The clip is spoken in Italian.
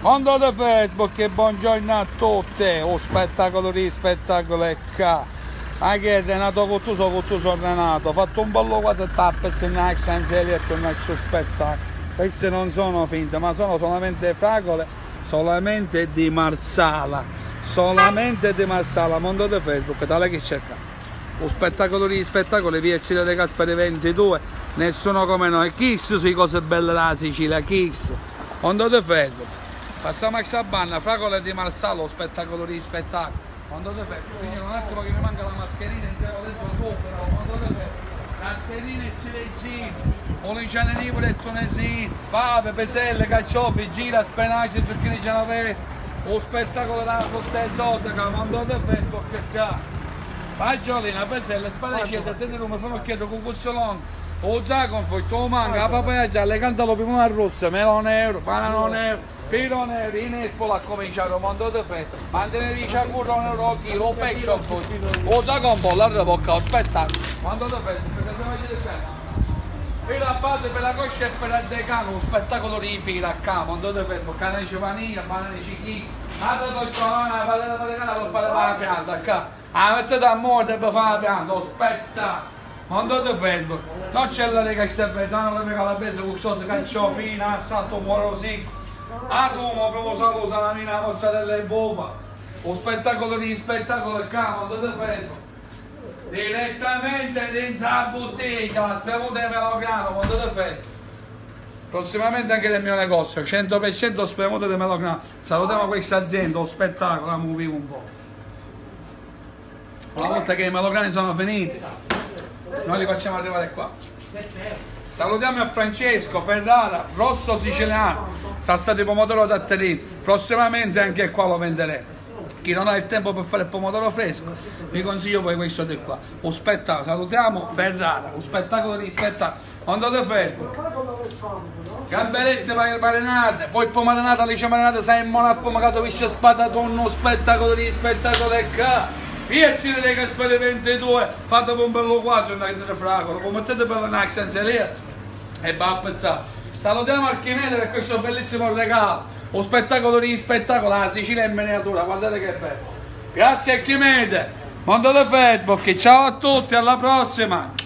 Mondo di Facebook e buongiorno a tutti, o spettacolo di spettacolo è qua. Ma che è nato con tu sono nato, ho fatto un bello quasi tappe se ne senza eletto un altro spettacolo. Queste non sono finte, ma sono solamente fragole, solamente di Marsala, mondo di Facebook, tale che cerca. O spettacolo di spettacoli, via Cile De Gasperi 22, nessuno come noi, Kicks sui cose belle della Sicilia, Kicks, mondo di Facebook. Passiamo a Xabanna, fragole di Marsala, spettacolo di spettacolo. Mondo di Facebook, quindi un attimo che mi manca la mascherina intero dentro il tuo, però mondo di Facebook. Carterine e ciliegine, oliciane libere e tunesine, fave, peselle, carciofi, gira, spenaci, zucchine genovese, lo spettacolo della frutta esotica, mondo di Facebook che qua. Fagiolina, peselle, spanaci, senti come fanno chiedo con cussolone. O zaconfort, o manga, la papaya gialla, cantaloupe rossa, melone euro, banano euro, pirone euro, in Espola a cominciare il mondo di festa, mantenere a currone euro chilo, o pesce o zaconfort, la bocca, aspetta, mondo di festa, perché se vedete bene. Per la parte, per la coscia e per il decano, un spettacolo di pira qua, mondo di festa, canne di vaniglia, banane di cicchini, la totolciolana, la patata per fare la pianta qua, la mettete a morte per fare la pianta, aspetta. Mondo di Facebook, non c'è la lega che si pensano come calabrese con cose carciofina, assalto morosi, atomo, proprio solo salamina, mozzarella e bofa, un spettacolo di spettacolo qua, mondo di Facebook, direttamente dentro la bottiglia, la spremuta di melograno, mondo di Facebook. Prossimamente anche del mio negozio, 100% spremuta di melograno. Salutiamo questa azienda, lo spettacolo, la muoviamo un po'. Una volta che i melograni sono finiti, noi li facciamo arrivare qua. Salutiamo a Francesco, Ferrara, rosso siciliano, salsa di pomodoro tatterini. Prossimamente anche qua lo venderemo. Chi non ha il tempo per fare il pomodoro fresco, vi consiglio poi questo di qua. Un spettacolo, salutiamo Ferrara, un spettacolo di spettacolo. Mondo di Facebook. Gamberette marinate, poi pomarinata, lice marinata, sai in mono affumacato, visce spatatonno, uno spettacolo di spettacolo e qua. Via Cile De Gasperi 22, fate un bello quadro, andate a fragolo, come mettete per la senza lì e va a pensare. Salutiamo Archimede per questo bellissimo regalo, un spettacolo di spettacolo, la Sicilia in miniatura, guardate che bello. Grazie Archimede, mondo di Facebook, ciao a tutti, alla prossima.